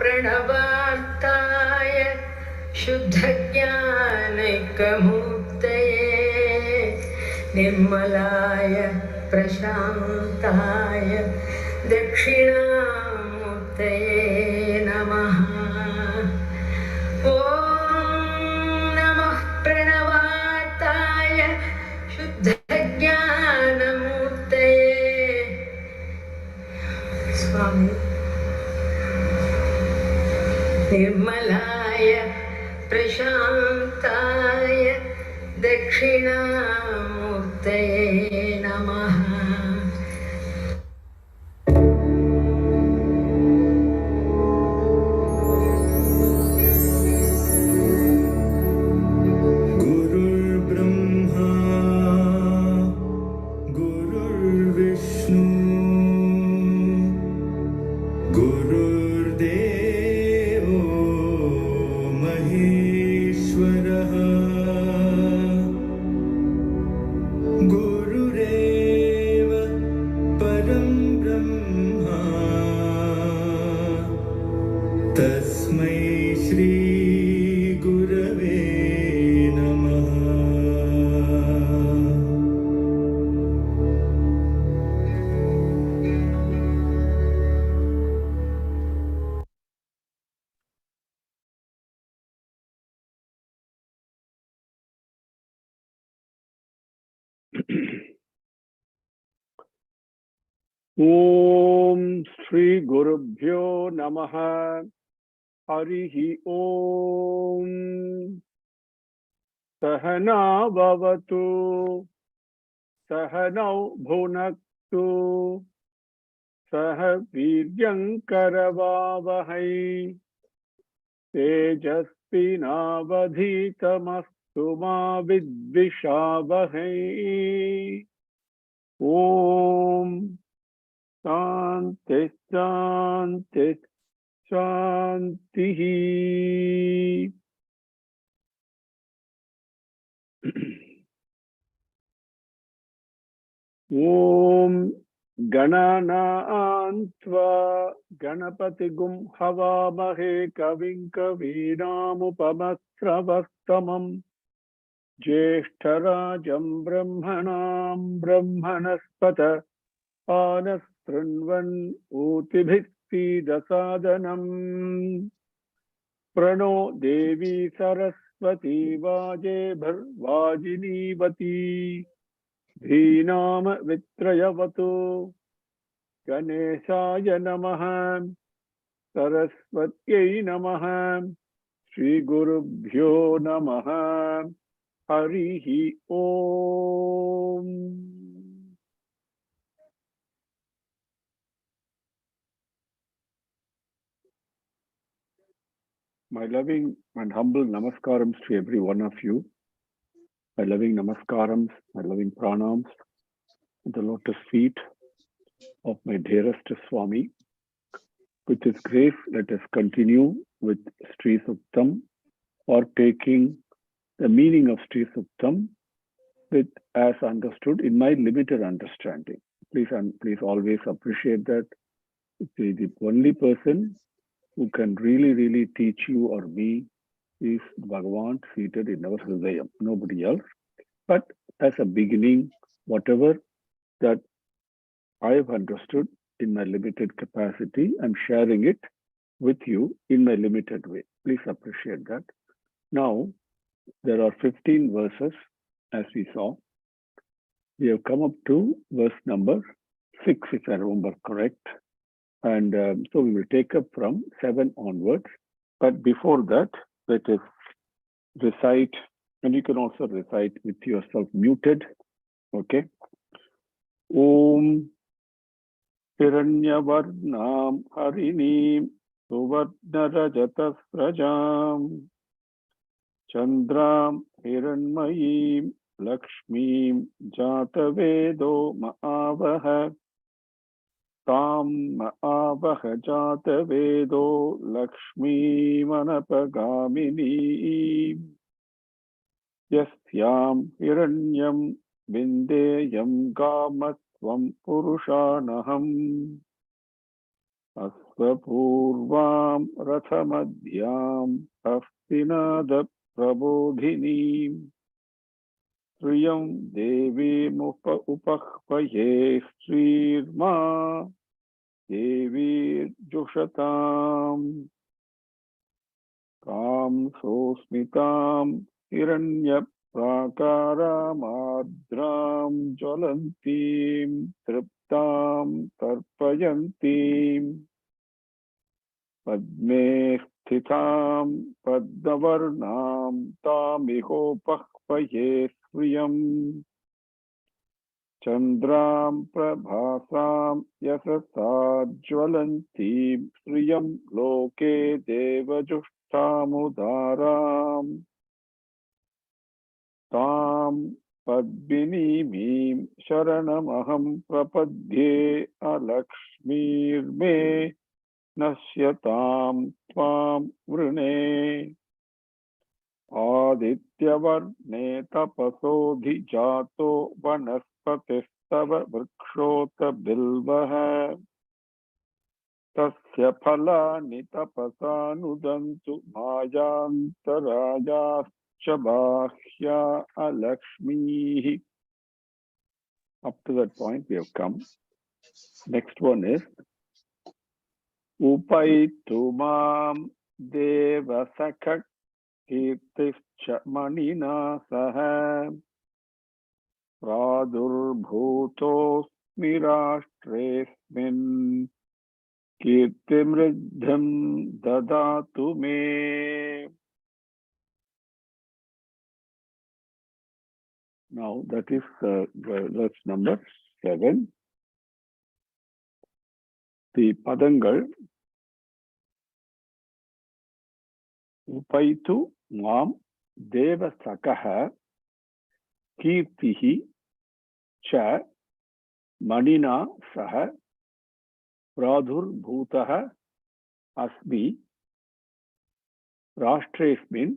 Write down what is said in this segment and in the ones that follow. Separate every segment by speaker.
Speaker 1: प्रणवार्ताय शुद्धज्ञानैकमूर्तये निर्मलाय प्रशान्ताय दक्षिणामूर्तये नमः। ॐ नमः प्रणवार्ताय शुद्धज्ञानमूर्तये। स्वामी निर्मलाय प्रशान्ताय दक्षिणामूर्तये नमः।
Speaker 2: गुरुर्ब्रह्मा गुरुर्विष्णु गुरुर्देवो महेश्वरः गुरुरेव परं ब्रह्मा तस्मै श्री गुरवे नमः।
Speaker 3: ओम श्री गुरुभ्यो नमः। हरि ओम। सहना भवतु सहनौ भुनक्तु सह वीर्यंकरवावहै तेजस्विनावधीतमस्तु मा विद्विषावहै। ओम शांति शांति शांति। ओम गणानां त्वा गणपतिगुं हवामहे कविं कवीनामुपमस्रवस्तमं ज्येष्ठराजं ब्रह्मणां ब्रह्मणस्पत आनशृण्वन् ऊतिभिः सीदसादनम्। प्रणो देवी सरस्वती वाजेभिर्वाजिनीवती धीनाम वित्रयवतु। गणेशाय नमः सरस्वत्यै नमः श्रीगुरुभ्यो नमः। हरिः ओम। My loving and humble namaskarams to every one of you. My loving namaskarams, my loving pranams at the lotus feet of my dearest Swami. With His grace, let us continue with Sri Suktham, or taking the meaning of Sri Suktham with as understood in my limited understanding. Please always appreciate that the only person who can really teach you or me is Bhagavan seated in our Hridayam, nobody else. But as a beginning, whatever that I have understood in my limited capacity, I'm sharing it with you in my limited way. Please appreciate that. Now, there are 15 verses, as we saw. We have come up to verse number 6, if I remember correct. And so we will take up from 7 onwards. But before that, let us recite, and you can also recite with yourself muted. Okay. Om Hiranyavarnam Harinim Suvarnarajatasrajam Chandram Hiranmayim Lakshmim Jatavedo Maavaha Tam Maavaha Jatavedo Lakshmi Manapagamini Yasyam Hiranyam Vindeyam Gamatvam Purushanaham Asvapurvam Rathamadhyam Hastinada Prabodhinim Sriyam Devi Upahvaye Srirma Devi Jushatam Kam Sosmitam Hiranya Prakaram Jwalantim Triptam Tarpayantim Padme Sthitam Paddavarnam Tamihopahvaye Sriyam Chandram Prabhasam Yasasajwalantim Sriyam Loke Devajushtamudaram Tam Padminimim Sharanamaham Prapadye Alakshmirme Nashyatam Tvam Vrune Adityavarne Tapasodhi Jato Vanaspatistava Vrikshota Bilvaha Tasya Phalani Tapasanudantu Mayantarayascha Bahya Alakshmi. Up to that point we have come. Next one is Upaitu Mam Devasakha Kirtischa Manina Saha Pradurbhutos Mirashtresmin Kirtimriddham Dadatu Me. Now that is verse number 7. The Padangal Upaitu Mam Devasakaha Kirtihi Cha Manina Saha Pradurbhutaha Asmi Rashtresmin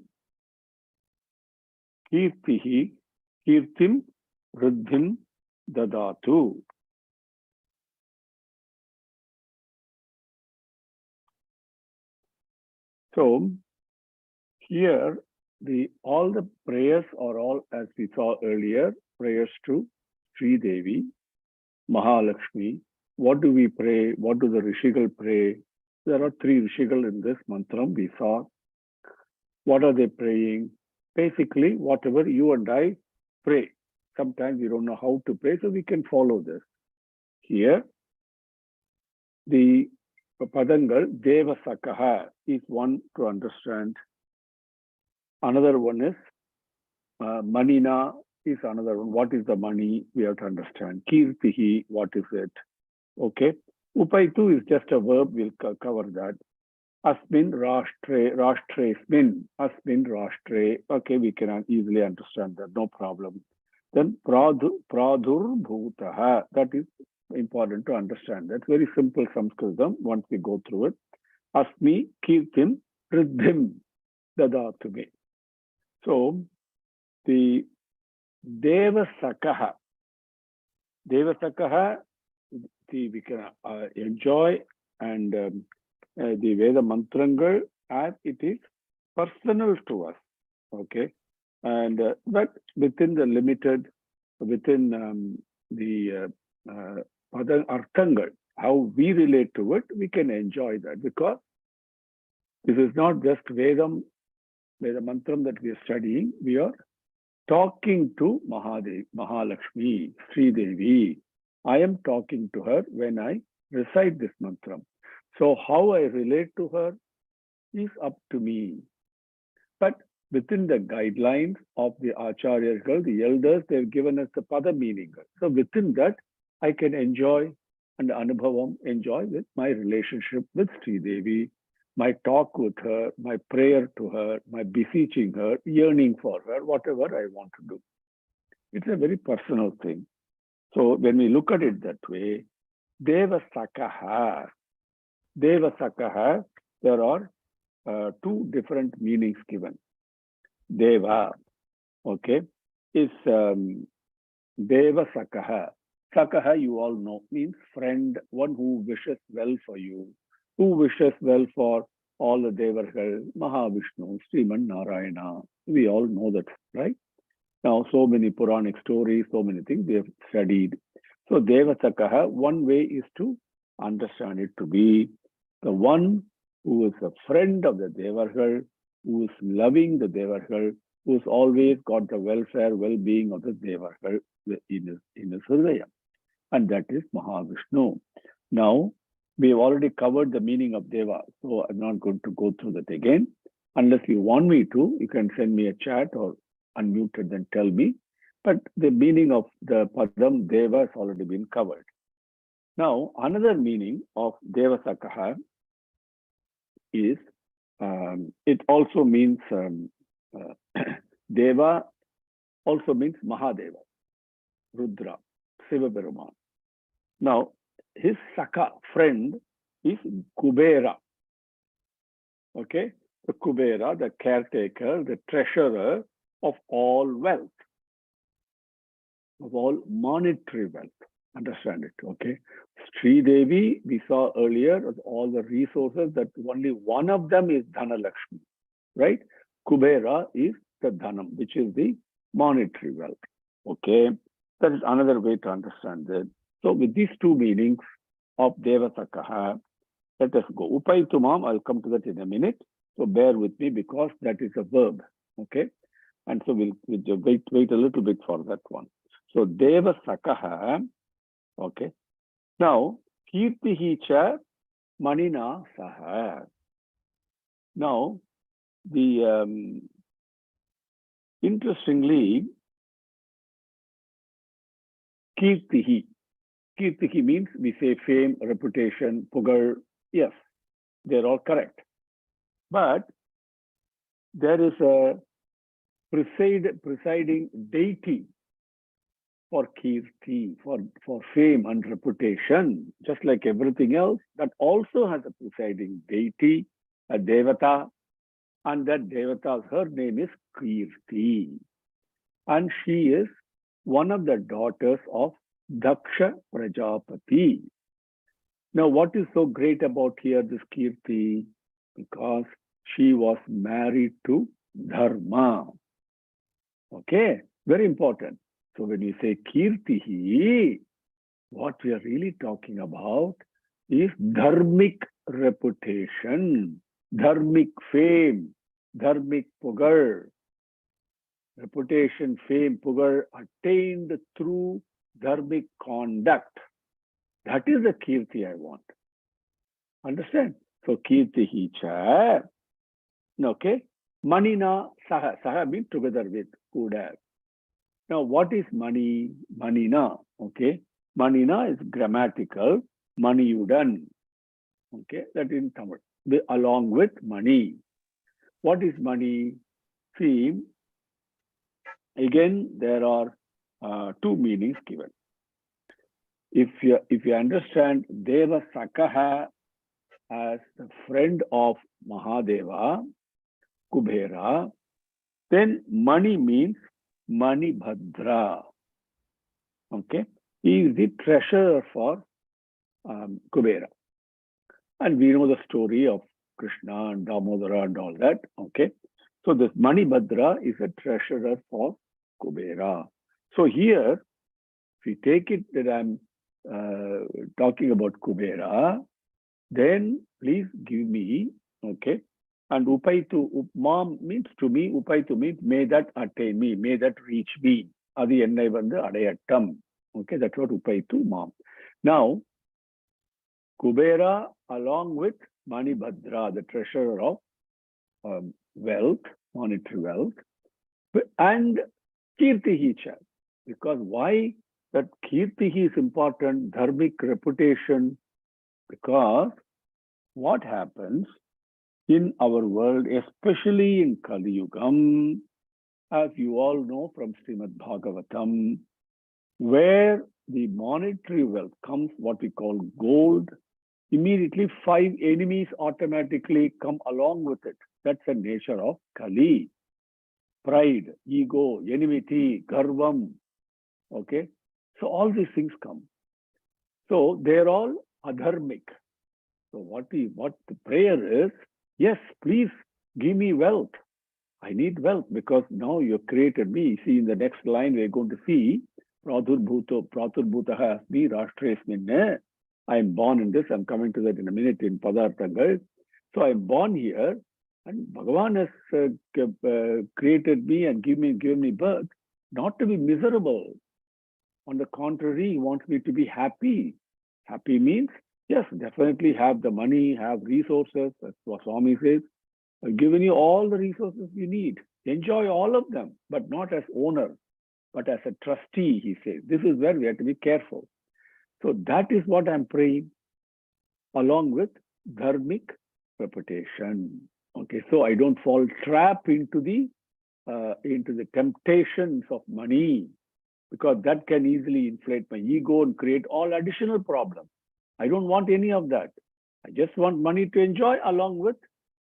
Speaker 3: Kirtihi Kirtim Riddhim Dadatu. So here all the prayers are all, as we saw earlier, prayers to Sri Devi, Mahalakshmi. What do we pray? What do the Rishigal pray? There are 3 Rishigal in this mantram we saw. What are they praying? Basically, whatever you and I pray. Sometimes we don't know how to pray, so we can follow this. Here, the Padangal, Devasakaha is one to understand. Another one is Manina is another one. What is the money? We have to understand. Kirtihi, what is it? Okay. Upaitu is just a verb. We'll cover that. Asmin Rashtresmin. Asmin Rashtre. Okay, we can easily understand that. No problem. Then Pradurbhutaha. That is important to understand. That's very simple Sanskritam once we go through it. Asmi Kirtim Riddhim Dadatu Me. So the Devasakaha. Devasakaha, we can enjoy and the Veda mantrangal as it is personal to us. Okay. And but within the limited, within the other arthangal, how we relate to it, we can enjoy that, because this is not just Veda mantram that we are studying. We are talking to Mahalakshmi, Sri Devi. I am talking to her when I recite this mantram. So how I relate to her is up to me. But within the guidelines of the Acharyas, the elders, they've given us the pada meaning. So within that, I can enjoy and Anubhavam enjoy with my relationship with Sri Devi, my talk with her, my prayer to her, my beseeching her, yearning for her, whatever I want to do. It's a very personal thing. So when we look at it that way, Devasakaha, there are 2 different meanings given. Deva, okay, is Devasakaha. Sakaha, you all know, means friend, one who wishes well for you, Who wishes well for all the Devargal? Mahavishnu, Sriman Narayana. We all know that, right? Now, so many Puranic stories, so many things we have studied. So, Devasakaha, one way is to understand it to be the one who is a friend of the Devargal, who is loving the Devargal, who's always got the welfare, well-being of the Devargal in his Hridaya. And that is Mahavishnu. Now, we have already covered the meaning of Deva, so I'm not going to go through that again. Unless you want me to, you can send me a chat or unmute it and tell me. But the meaning of the Padam Deva has already been covered. Now, another meaning of Devasakaha is, it also means, Deva also means Mahadeva, Rudra, Siva Peruman. Now, his Saka, friend, is Kubera. Okay? The Kubera, the caretaker, the treasurer of all wealth, of all monetary wealth. Understand it, okay? Sri Devi, we saw earlier, all the resources, that only one of them is Dhanalakshmi, right? Kubera is the Dhanam, which is the monetary wealth, okay? That is another way to understand it. So with these two meanings of Devasakaha, let us go. Upaitumam, I'll come to that in a minute. So bear with me because that is a verb, okay? And so we'll wait a little bit for that one. So Devasakaha, okay. Now, Kirtihi cha Manina saha. Now, the interestingly, Kirtihi. Kirtihi means we say fame, reputation, pugar. Yes, they're all correct. But there is a presiding deity for Kirti, for fame and reputation, just like everything else, that also has a presiding deity, a Devata, and that Devata, her name is Kirti. And she is one of the daughters of Daksha Prajapati. Now, what is so great about here, this Kirti? Because she was married to Dharma. Okay, very important. So when you say Kirtihi, what we are really talking about is dharmic reputation, dharmic fame, dharmic pugar. Reputation, fame, pugar attained through dharmic conduct. That is the Kirti I want. Understand? So Kirtihi cha. Okay. Manina saha. Saha means together with, could have. Now, what is mani? Manina. Okay. Manina is grammatical. Maniyudan. Okay. That in Tamil. Along with money. What is money? See, again, there are two meanings given. If you understand Deva Sakaha as the friend of Mahadeva, Kubera, then money means Mani Bhadra. Okay, he is the treasurer for Kubera, and we know the story of Krishna and Damodara and all that. Okay, so this Mani Bhadra is a treasurer for Kubera. So here, if we take it that I'm talking about Kubera, then please give me, okay, and Upaitu, Upmam means to me, Upaitu means may that attain me, may that reach me. Adi ennai vandu adayattam. Okay, that's what Upaitu Mam. Now, Kubera along with Mani Bhadra, the treasurer of wealth, monetary wealth, and Kirtihi cha. Because why that Kirtihi is important, dharmic reputation? Because what happens in our world, especially in Kali Yugam, as you all know from Srimad Bhagavatam, where the monetary wealth comes, what we call gold, immediately 5 enemies automatically come along with it. That's the nature of Kali. Pride, ego, enmity, garvam. Okay, so all these things come. So they're all adharmic. So what the prayer is, yes, please give me wealth. I need wealth because now you've created me. See, in the next line, we're going to see Praturbhutaha Asmi Rashtresminne. I am born in this. I'm coming to that in a minute in Padarthangal. So I'm born here, and Bhagavan has created me and given me birth, not to be miserable. On the contrary, he wants me to be happy. Happy means, yes, definitely have the money, have resources. That's what Swami says. I've given you all the resources you need. Enjoy all of them, but not as owner, but as a trustee, he says. This is where we have to be careful. So that is what I'm praying, along with dharmic reputation. Okay, so I don't fall trap into the temptations of money, because that can easily inflate my ego and create all additional problems. I don't want any of that. I just want money to enjoy along with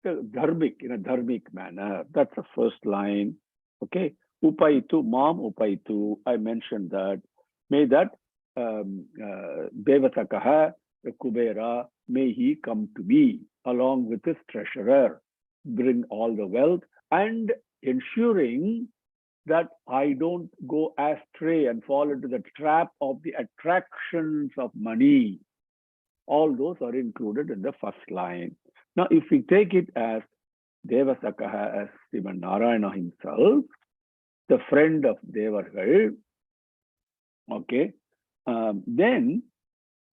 Speaker 3: the dharmic, in a dharmic manner. That's the first line. Okay. Upaitu, Mam Upaitu. I mentioned that. May that Devatakaha, the Kubera, may he come to me along with his treasurer, bring all the wealth, and ensuring that I don't go astray and fall into the trap of the attractions of money. All those are included in the first line. Now, if we take it as Devasakaha, as Sriman Narayana himself, the friend of Devargal, okay, then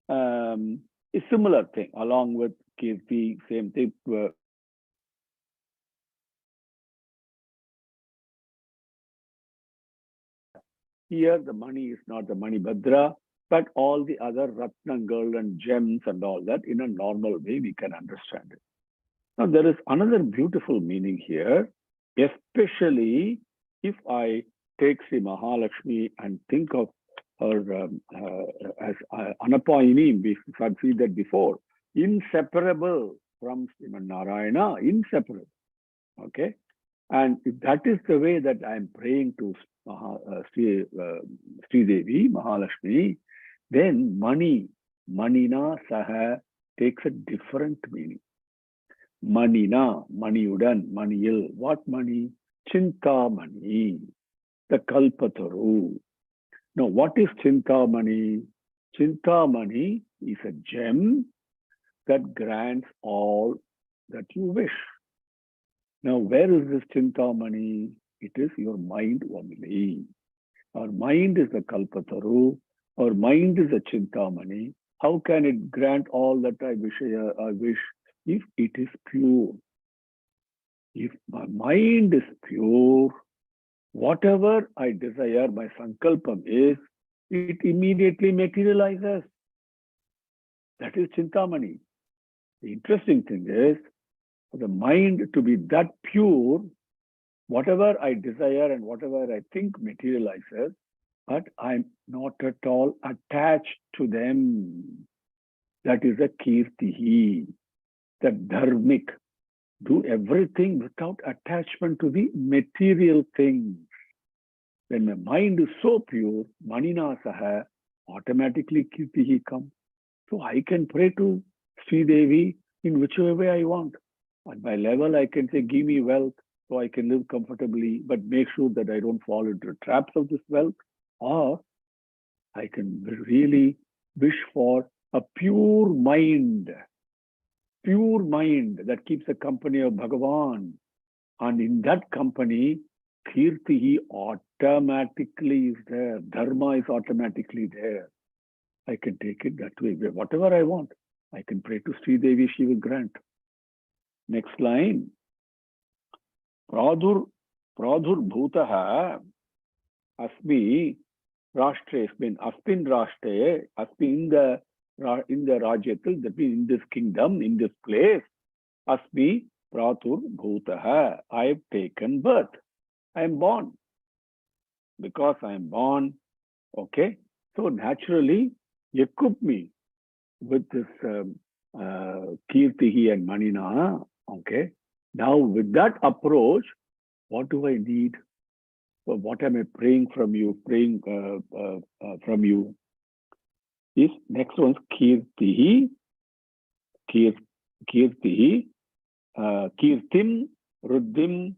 Speaker 3: a similar thing, along with Kirti, same thing. Here, the money is not the money Bhadra, but all the other Ratnangal and gems and all that, in a normal way, we can understand it. Now, there is another beautiful meaning here, especially if I take Sri Mahalakshmi and think of her as Anapayini, we have seen that before, inseparable from Sriman Narayana, inseparable. Okay? And if that is the way that I'm praying to Sri Devi, Mahalakshmi, then money, Manina Saha, takes a different meaning. Manina, Maniudan, Maniyil. What money? Chintamani, the Kalpataru. Now, what is Chintamani? Chintamani is a gem that grants all that you wish. Now, where is this Chintamani? It is your mind only. Our mind is the Kalpataru. Our mind is a Chintamani. How can it grant all that I wish if it is pure? If my mind is pure, whatever I desire, my sankalpam is, it immediately materializes. That is Chintamani. The interesting thing is, for the mind to be that pure, whatever I desire and whatever I think materializes, but I'm not at all attached to them. That is a kirtihi, that dharmic. Do everything without attachment to the material things. When my mind is so pure, manina saha, automatically kirtihi comes. So I can pray to Sri Devi in whichever way I want. At my level, I can say, give me wealth so I can live comfortably, but make sure that I don't fall into the traps of this wealth. Or I can really wish for a pure mind that keeps the company of Bhagavan. And in that company, Kirti automatically is there. Dharma is automatically there. I can take it that way. Whatever I want, I can pray to Sri Devi, she will grant. Next line. Pradur Bhutaha Asmi Rashtre, Aspin Rashtre, Asmi in the Rajyatil, that means in this kingdom, in this place, Asmi Pratur Bhutaha, I have taken birth. I am born. Because I am born, okay, so naturally, equip me with this Kirtihi and Manina, okay. Now, with that approach, what do I need? So what am I praying from you? From you is next one's Kirtihi. Kirti, Kirtim, Ruddhim,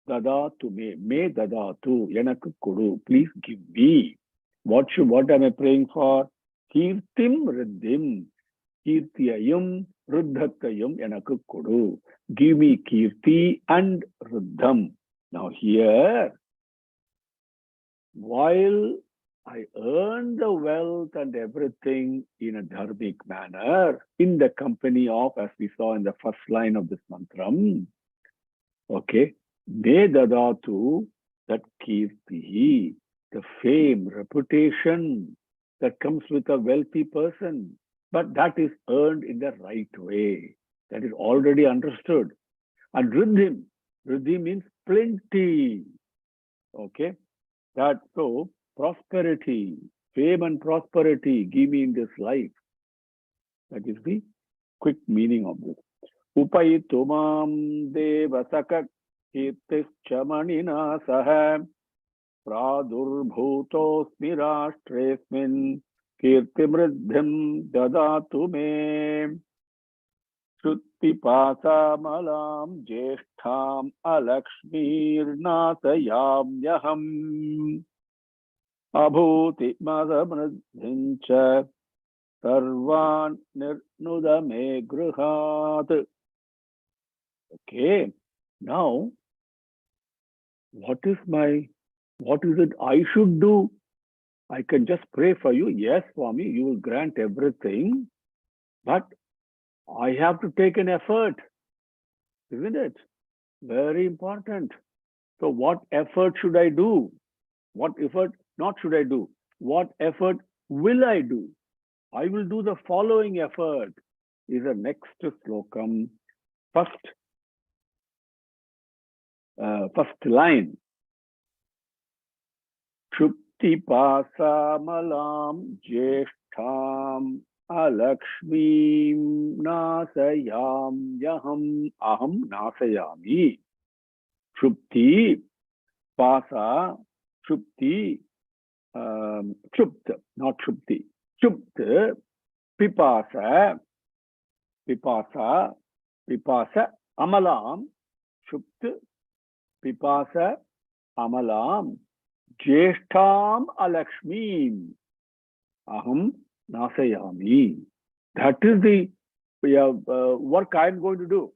Speaker 3: Dadatu me dadatu, Yanakku Kudu, please give me. What am I praying for? Kirtim, Ruddhim, Kirtiyayum, Ruddhatayum, Yanakku Kudu. Give me Kirti and Ruddham. Now here, while I earn the wealth and everything in a dharmic manner, in the company of, as we saw in the first line of this mantram, okay, me dadatu, that kirti, the fame, reputation that comes with a wealthy person, but that is earned in the right way. That is already understood. And riddhi means plenty. Okay, that so prosperity, fame and prosperity, give me in this life. That is the quick meaning of this. Upayitu mam devasaka kirtischa manina saha pradurbhutosmi rashtresmin kirtimriddhim dadatu me Shruttipasamalam jeshtham alakshmirnasayamyaham abhuti madamriddhincha sarvan nirnudame gruhat. Okay, now what is it I should do? I can just pray for you. Yes, Swami, you will grant everything, but I have to take an effort, isn't it? Very important. So what effort should I do? What effort not should I do? What effort will I do? I will do the following effort. Is the next slokam, first line. Shupti pasamalam jeshtham alakshmim nasayam yaham aham nasayami. Shupti pasa, shupti, shupt, not shupti. Shupt, pipasa, amalam, shupt, pipasa, amalam, jeshtham alakshmim, aham nasayami. That is the work I am going to do.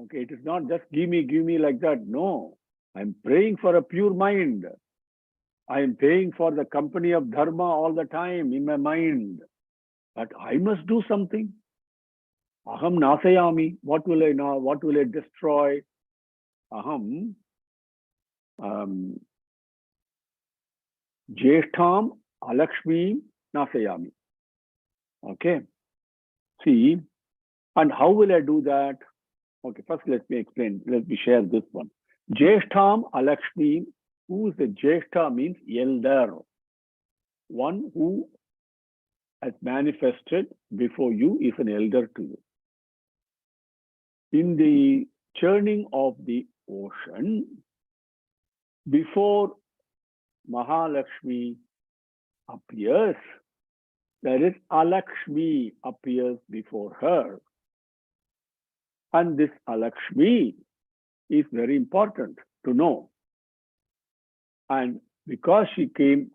Speaker 3: Okay, it is not just give me like that. No, I am praying for a pure mind. I am praying for the company of dharma all the time in my mind. But I must do something. Aham nasayami. What will I know? What will I destroy? Aham jeshtham alakshmi nasayami. Okay. See, and how will I do that? Okay, first let me explain. Let me share this one. Jeshtham alakshmi. Who is the Jeshta means elder. One who has manifested before you is an elder to you. In the churning of the ocean, before Mahalakshmi appears, there is Alakshmi appears before her. And this Alakshmi is very important to know. And because she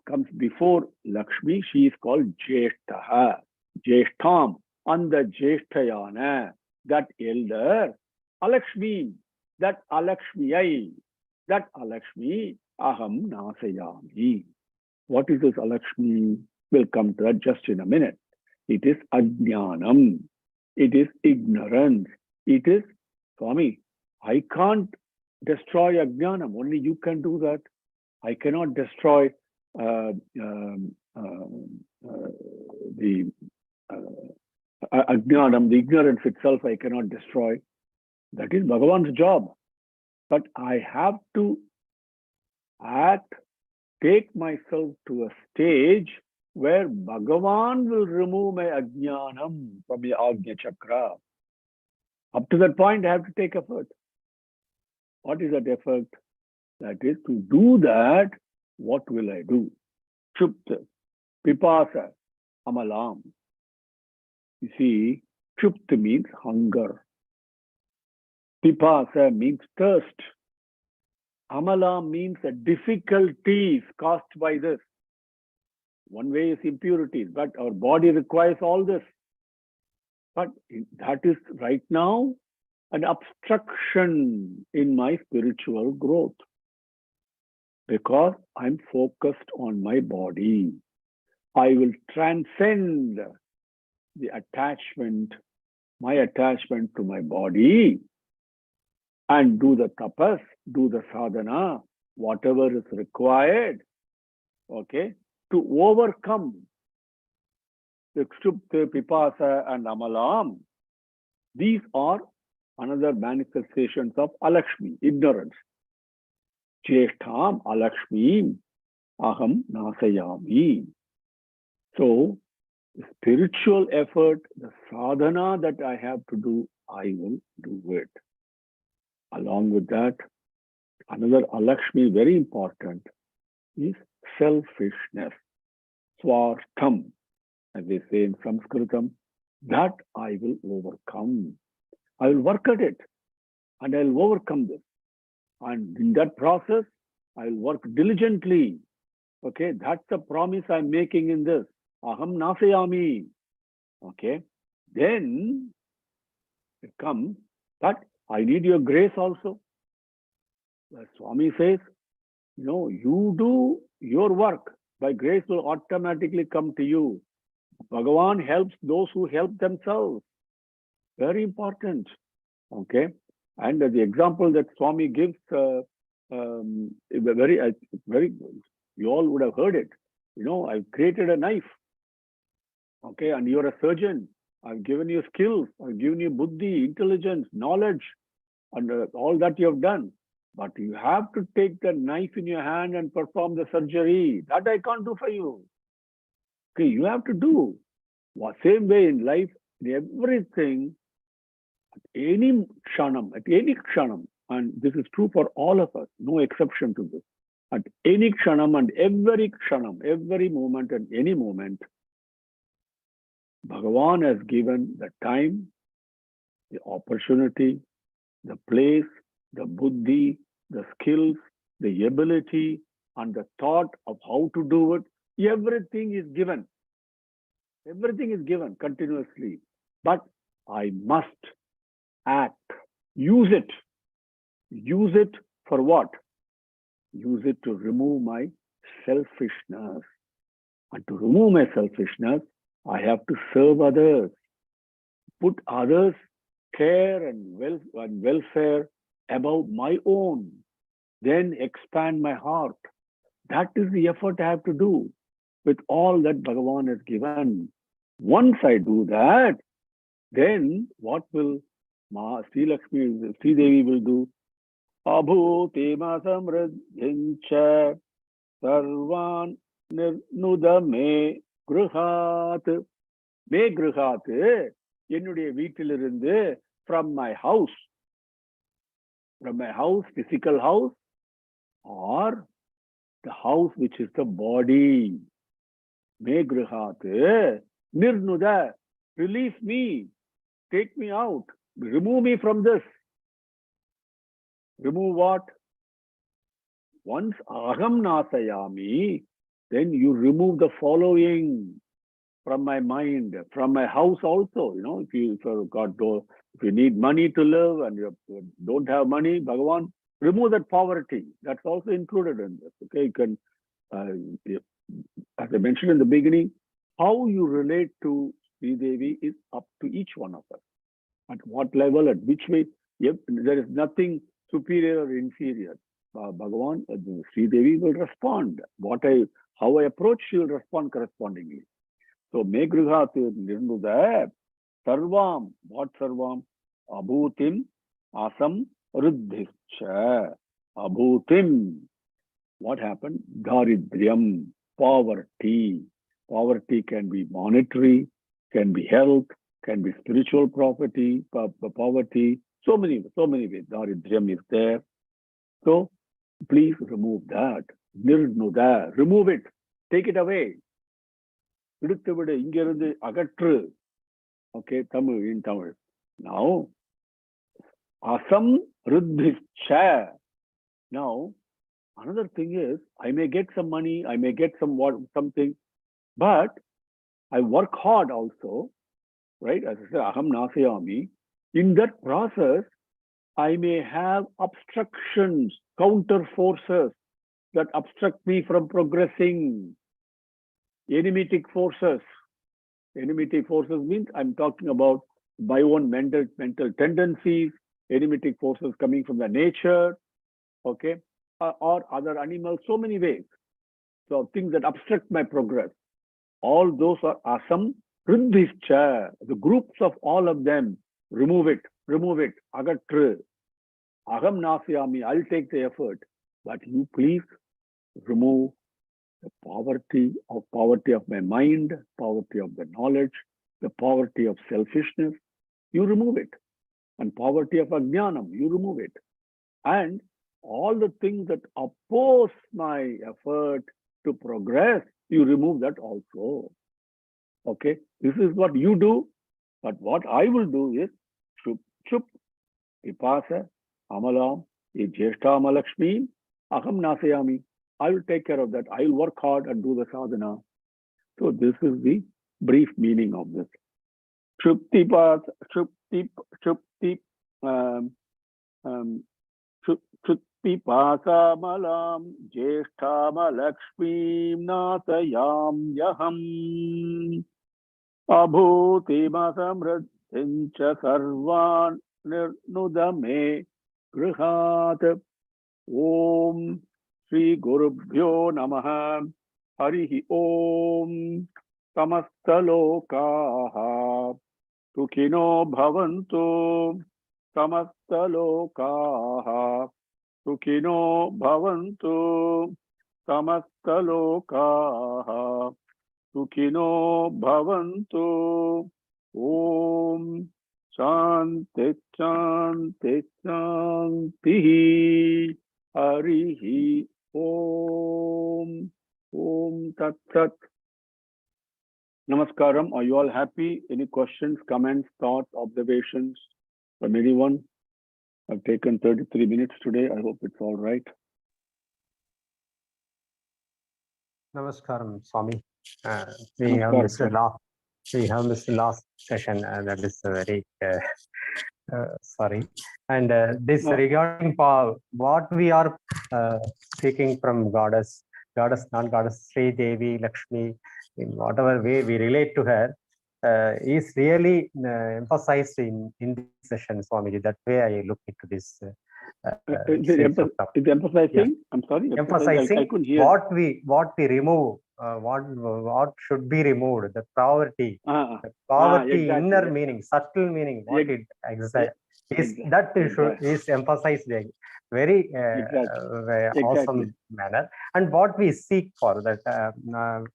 Speaker 3: comes before Lakshmi, she is called Jeshtaha, Jeshtham, and the Jeshtayana, that elder, Alakshmi, that Alakshmiyai, that Alakshmi, aham nasayami. What is this Alakshmi? We'll come to that just in a minute. It is ajnanam. It is ignorance. It is, Swami, I can't destroy ajnanam. Only you can do that. I cannot destroy the ajnanam, the ignorance itself. I cannot destroy. That is Bhagavan's job. But I have to take myself to a stage where Bhagavan will remove my ajnanam from the Agnya Chakra. Up to that point, I have to take effort. What is that effort? That is, to do that, what will I do? Shupta, pipasa, amalam. You see, Kshupt means hunger. Pipasa means thirst. Amala means the difficulties caused by this. One way is impurities, but our body requires all this. But that is right now an obstruction in my spiritual growth because I'm focused on my body. I will transcend the attachment, my attachment to my body, and do the tapas, do the sadhana, whatever is required, okay, to overcome the Kshupta, Pipasa, and Amalam. These are another manifestations of Alakshmi, ignorance. Jeshtham, Alakshmi, Aham Nasayami. So, the spiritual effort, the sadhana that I have to do, I will do it. Along with that, another Alakshmi, very important, is selfishness. Swartham, as they say in Sanskritam, that I will overcome. I will work at it and I will overcome this. And in that process, I will work diligently. Okay, that's the promise I'm making in this. Aham nasayami. Okay, then it comes that I need your grace also. The Swami says, you do your work. By grace will automatically come to you. Bhagavan helps those who help themselves. Very important. Okay. And the example that Swami gives, very, you all would have heard it. I've created a knife. Okay. And you're a surgeon. I've given you skills. I've given you buddhi, intelligence, knowledge, and all that you have done. But you have to take the knife in your hand and perform the surgery. That I can't do for you. Okay, you have to do. Same way in life, in everything, at any kshanam, and this is true for all of us, no exception to this. At any kshanam and every moment and any moment, Bhagavan has given the time, the opportunity, the place, the buddhi, the skills, the ability, and the thought of how to do it. Everything is given. Everything is given continuously. But I must act. Use it. Use it for what? Use it to remove my selfishness. And to remove my selfishness, I have to serve others. Put others' care and welfare above my own. Then expand my heart. That is the effort I have to do with all that Bhagavan has given. Once I do that, then what will Sri Devi will do? Abhutema samradhincha sarvan nirnuda me gruhat. Me gruhat, என்னுடைய வீட்டிலிருந்து, from my house, physical house, or the house which is the body. Me gruhat, nirnuda, release me, take me out, remove me from this. Remove what? Once aham nasayami, then you remove the following from my mind, from my house also. If you need money to live and you don't have money, Bhagavan, remove that poverty. That's also included in this. Okay, you can, as I mentioned in the beginning, how you relate to Sri Devi is up to each one of us. At what level, at which way, there is nothing superior or inferior. Bhagavan, Sri Devi will respond. How I approach, she will respond correspondingly. So, me gruhat nirnuda sarvam. What sarvam? Abhutim asam ruddhischa. Abhutim. What happened? Daridryam, poverty. Poverty can be monetary, can be health, can be spiritual poverty. So many ways. Daridryam is there. So, please remove that. Nirnuda. Remove it. Take it away. Iduthuvidu, ingirundi agatru. Okay, Tamil, in Tamil. Now, asam ruddhischa. Now, another thing is, I may get some money, I may get something, but I work hard also, right? As I said, aham nasayami. In that process, I may have obstructions, counter forces that obstruct me from progressing. Enemitic forces. Enemitic forces means I'm talking about my own mental tendencies, enemitic forces coming from the nature, okay, or other animals, so many ways. So things that obstruct my progress. All those are asam ruddhischa. The groups of all of them, remove it, agatru. Aham nasayami, I'll take the effort, but you please remove the poverty of my mind, poverty of the knowledge, the poverty of selfishness, you remove it. And poverty of ajnanam, you remove it. And all the things that oppose my effort to progress, you remove that also. Okay, this is what you do, but what I will do is chup chup, pipasa, amalam, jeshta amalakshmi, aham nasayami. I will take care of that. I will work hard and do the sadhana. So this is the brief meaning of this. Chupti pasa malam jeshta malakshmim nasayam yaham abhuti masamradhincha sarvan nirnudame grihat. Om Shri Gurubhyo Namaha. Harihi Om. Samastalokaha Sukhino Bhavantu. Samastalokaha Sukhino Bhavantu. Samastalokaha Sukhino Bhavantu. Om Shanti Shanti Shanti. Harihi Om. Om Tat Sat. Namaskaram. Are you all happy? Any questions, comments, thoughts, observations from anyone? I've taken 33 minutes today. I hope it's all right.
Speaker 4: Namaskaram, Swami. We have missed the last session. That is very sorry. And this regarding what we are speaking from goddess, non-goddess, Sri Devi, Lakshmi, in whatever way we relate to her, is really emphasized in this session, Swamiji. That way I look into this.
Speaker 3: Is emphasizing? Yeah. I'm sorry.
Speaker 4: Emphasizing
Speaker 3: I couldn't hear.
Speaker 4: What we remove, what should be removed, the poverty, exactly, inner meaning, subtle meaning, what it exactly is, that is emphasized in very awesome manner. And what we seek for that,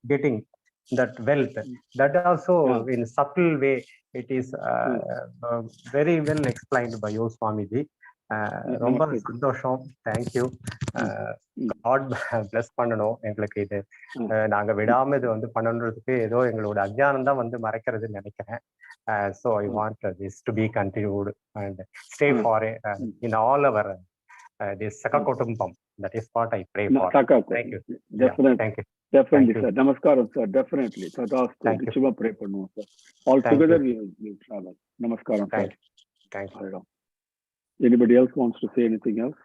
Speaker 4: getting that wealth, that also in subtle way, it is very well explained by you, Swamiji. ரொம்ப சந்தோஷம். Thank you. God plus பண்ணணும் எங்களுக்கு. இது நாங்க விடாம இது வந்து பண்ணணுன்றதுக்கு ஏதோ எங்களோட அஜ்ஞானம் தான் வந்து மறைக்கிறதுன்னு நினைக்கிறேன். So I want this to be continued and stay for in all our this Sakakutumbam. That is what I pray for. Thank you.
Speaker 3: Definitely.
Speaker 4: Thank you.
Speaker 3: Definitely, sir. Namaskaram, sir. Definitely.
Speaker 4: Thank you.
Speaker 3: Pray for no, sir. All together we will travel. Namaskaram, sir.
Speaker 4: Thank you.
Speaker 3: Anybody else wants to say anything else?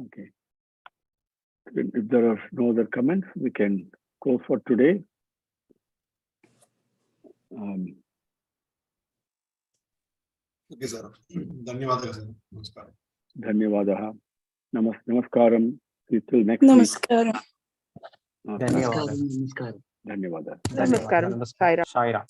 Speaker 3: Okay. If there are no other comments, we can close for today.
Speaker 5: Okay, sir. Dhanyawadaha, sir. Namaskaram.
Speaker 3: Dhanyawadaha. Namaskaram. Till next
Speaker 6: Namaskaram.
Speaker 3: week.
Speaker 4: Dhanyawadaha.
Speaker 3: Dhanyawadaha.
Speaker 6: Namaskaram. Saira.